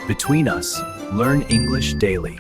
Between us, learn English daily.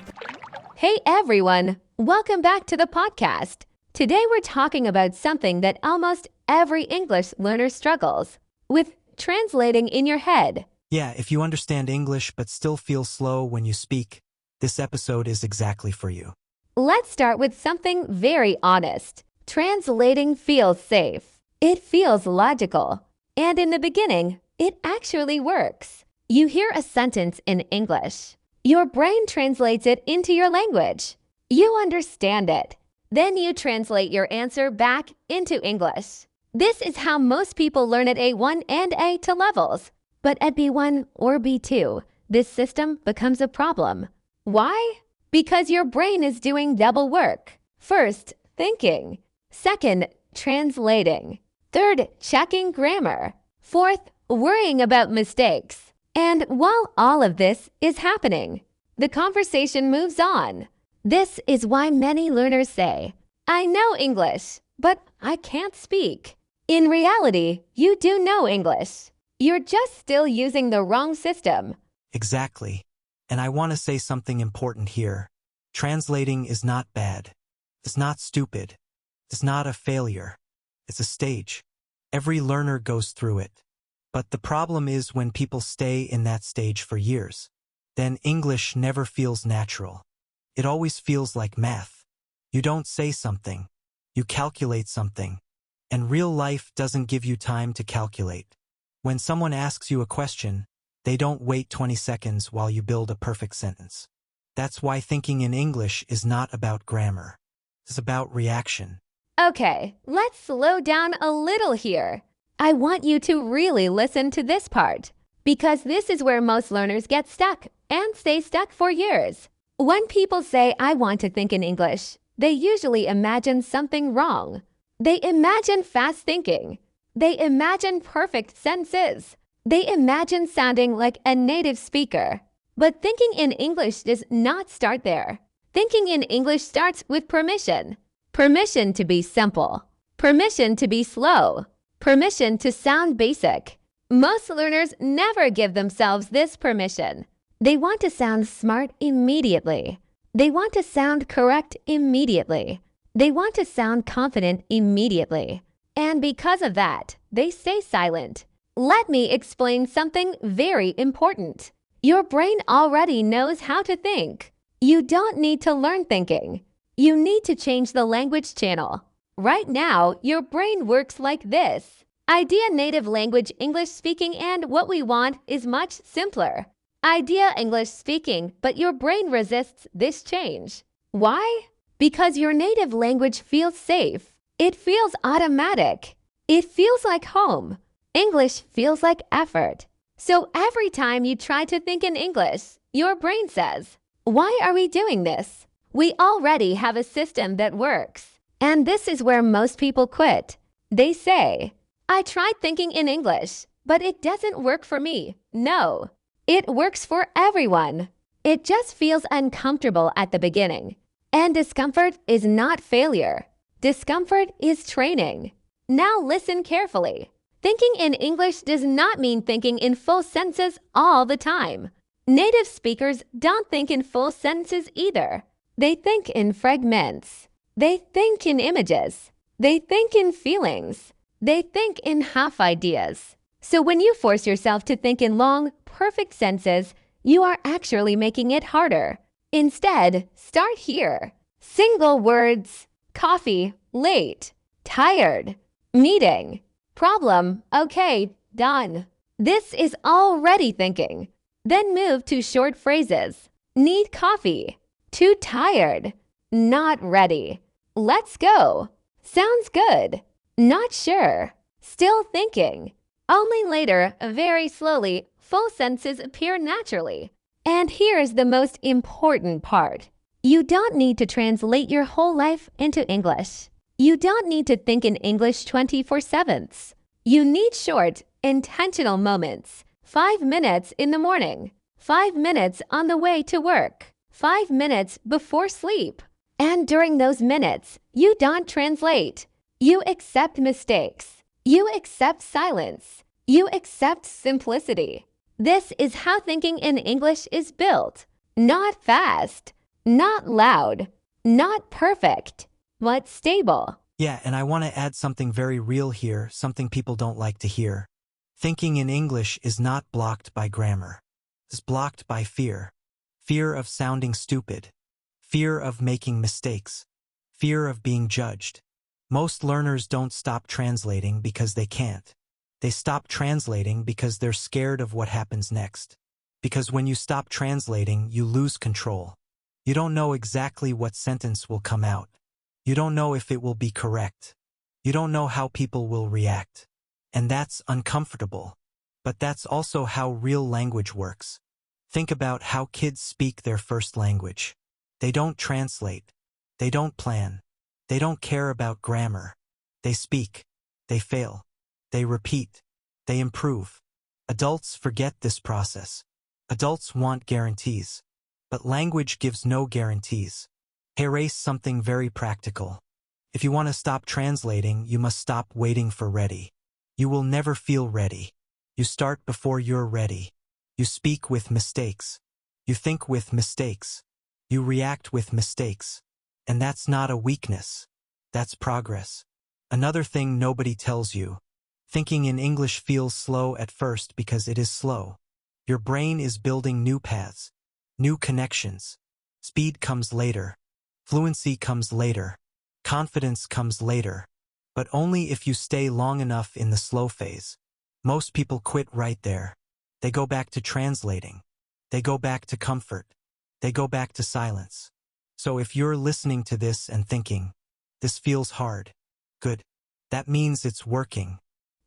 Hey everyone, welcome back to the podcast. Today we're talking about something that almost every English learner struggles with: translating in your head. Yeah, if you understand English but still feel slow when you speak, this episode is exactly for you. Let's start with something very honest. Translating feels safe. It feels logical. And in the beginning, it actually works. You hear a sentence in English. Your brain translates it into your language. You understand it. Then you translate your answer back into English. This is how most people learn at A1 and A2 levels. But at B1 or B2, this system becomes a problem. Why? Because your brain is doing double work. First, thinking. Second, translating. Third, checking grammar. Fourth, worrying about mistakes. And while all of this is happening, the conversation moves on. This is why many learners say, "I know English, but I can't speak." In reality, you do know English. You're just still using the wrong system. Exactly. And I want to say something important here. Translating is not bad. It's not stupid. It's not a failure. It's a stage. Every learner goes through it. But the problem is when people stay in that stage for years. Then English never feels natural. It always feels like math. You don't say something. You calculate something. And real life doesn't give you time to calculate. When someone asks you a question, they don't wait 20 seconds while you build a perfect sentence. That's why thinking in English is not about grammar. It's about reaction. Okay, let's slow down a little here. I want you to really listen to this part, because this is where most learners get stuck and stay stuck for years. When people say, "I want to think in English," they usually imagine something wrong. They imagine fast thinking. They imagine perfect sentences. They imagine sounding like a native speaker. But thinking in English does not start there. Thinking in English starts with permission. Permission to be simple. Permission to be slow. Permission to sound basic. Most learners never give themselves this permission. They want to sound smart immediately. They want to sound correct immediately. They want to sound confident immediately. And because of that, they stay silent. Let me explain something very important. Your brain already knows how to think. You don't need to learn thinking. You need to change the language channel. Right now, your brain works like this. Idea native language English speaking, and what we want is much simpler. Idea English speaking, but your brain resists this change. Why? Because your native language feels safe. It feels automatic. It feels like home. English feels like effort. So every time you try to think in English, your brain says, "Why are we doing this? We already have a system that works." And this is where most people quit. They say, "I tried thinking in English, but it doesn't work for me." No, it works for everyone. It just feels uncomfortable at the beginning. And discomfort is not failure. Discomfort is training. Now listen carefully. Thinking in English does not mean thinking in full sentences all the time. Native speakers don't think in full sentences either. They think in fragments. They think in images. They think in feelings. They think in half ideas. So when you force yourself to think in long, perfect sentences, you are actually making it harder. Instead, start here. Single words: coffee, late, tired, meeting, problem, okay, done. This is already thinking. Then move to short phrases. Need coffee. Too tired. Not ready. Let's go. Sounds good. Not sure. Still thinking. Only later, very slowly, full sentences appear naturally. And here's the most important part. You don't need to translate your whole life into English. You don't need to think in English 24/7. You need short, intentional moments. 5 minutes in the morning. 5 minutes on the way to work. 5 minutes before sleep. And during those minutes, you don't translate. You accept mistakes. You accept silence. You accept simplicity. This is how thinking in English is built. Not fast, not loud, not perfect, but stable. Yeah, and I want to add something very real here, something people don't like to hear. Thinking in English is not blocked by grammar. It's blocked by fear. Fear of sounding stupid. Fear of making mistakes. Fear of being judged. Most learners don't stop translating because they can't. They stop translating because they're scared of what happens next. Because when you stop translating, you lose control. You don't know exactly what sentence will come out. You don't know if it will be correct. You don't know how people will react. And that's uncomfortable. But that's also how real language works. Think about how kids speak their first language. They don't translate. They don't plan. They don't care about grammar. They speak. They fail. They repeat. They improve. Adults forget this process. Adults want guarantees. But language gives no guarantees. Erase something very practical. If you want to stop translating, you must stop waiting for ready. You will never feel ready. You start before you're ready. You speak with mistakes. You think with mistakes. You react with mistakes. And that's not a weakness. That's progress. Another thing nobody tells you. Thinking in English feels slow at first because it is slow. Your brain is building new paths, new connections. Speed comes later. Fluency comes later. Confidence comes later. But only if you stay long enough in the slow phase. Most people quit right there. They go back to translating. They go back to comfort. They go back to silence. So if you're listening to this and thinking, this feels hard, good, that means it's working.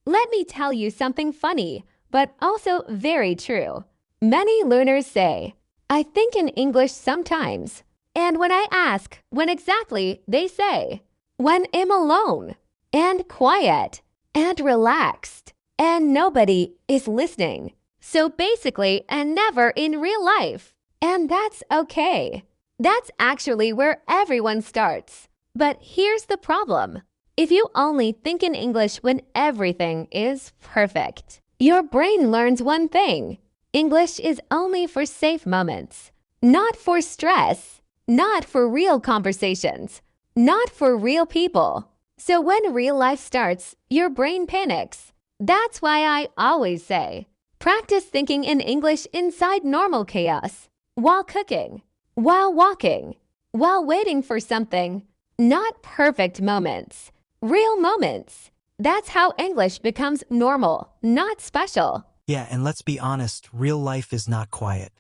Let me tell you something funny, but also very true. Many learners say, I think in English sometimes. And when I ask when exactly, they say, when I'm alone, and quiet, and relaxed, and nobody is listening. So basically, and never in real life. And that's okay. That's actually where everyone starts. But here's the problem. If you only think in English when everything is perfect, your brain learns one thing. English is only for safe moments, not for stress, not for real conversations, not for real people. So when real life starts, your brain panics. That's why I always say, practice thinking in English inside normal chaos, while cooking, while walking, while waiting for something. Not perfect moments, real moments. That's how English becomes normal, not special. Yeah, and let's be honest, real life is not quiet.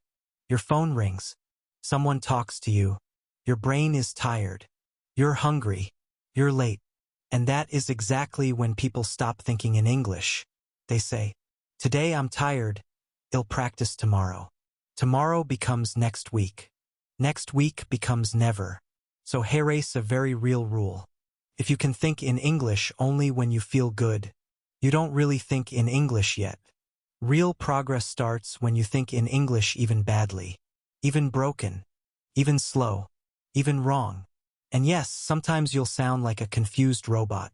Your phone rings. Someone talks to you. Your brain is tired. You're hungry. You're late. And that is exactly when people stop thinking in English. They say, today I'm tired. I'll practice tomorrow. Tomorrow becomes next week. Next week becomes never. So erase a very real rule. If you can think in English only when you feel good, you don't really think in English yet. Real progress starts when you think in English even badly, even broken, even slow, even wrong. And yes, sometimes you'll sound like a confused robot.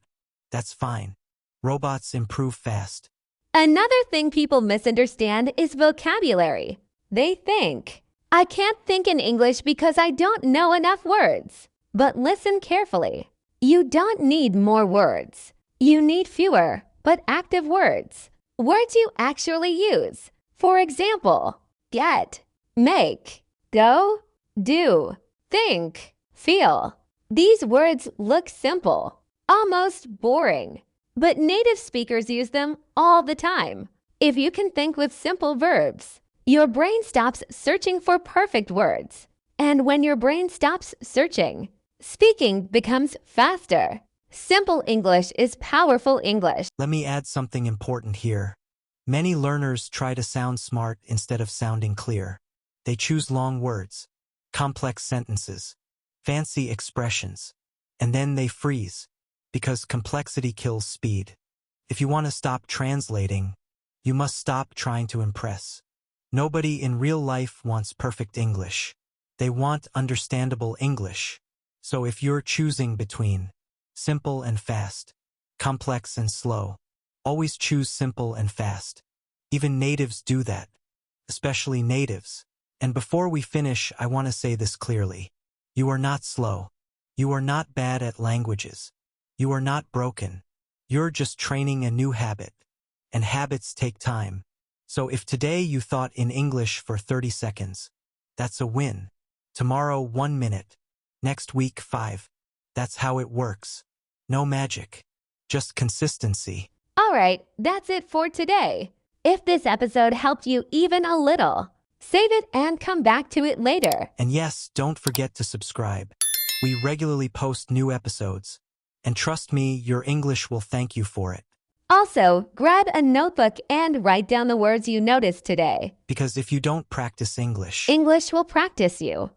That's fine. Robots improve fast. Another thing people misunderstand is vocabulary. They think, I can't think in English because I don't know enough words. But listen carefully. You don't need more words. You need fewer, but active words. Words you actually use. For example, get, make, go, do, think, feel. These words look simple, almost boring, but native speakers use them all the time. If you can think with simple verbs, your brain stops searching for perfect words. And when your brain stops searching, speaking becomes faster. Simple English is powerful English. Let me add something important here. Many learners try to sound smart instead of sounding clear. They choose long words, complex sentences, fancy expressions, and then they freeze, because complexity kills speed. If you want to stop translating, you must stop trying to impress. Nobody in real life wants perfect English. They want understandable English. So if you're choosing between simple and fast, complex and slow, always choose simple and fast. Even natives do that. especially natives. And before we finish, I want to say this clearly. You are not slow. You are not bad at languages. You are not broken. You're just training a new habit. And habits take time. So if today you thought in English for 30 seconds, that's a win. Tomorrow, 1 minute. Next week, 5. That's how it works. No magic. Just consistency. All right, that's it for today. If this episode helped you even a little, save it and come back to it later. And yes, don't forget to subscribe. We regularly post new episodes. And trust me, your English will thank you for it. Also, grab a notebook and write down the words you noticed today. Because if you don't practice English, English will practice you.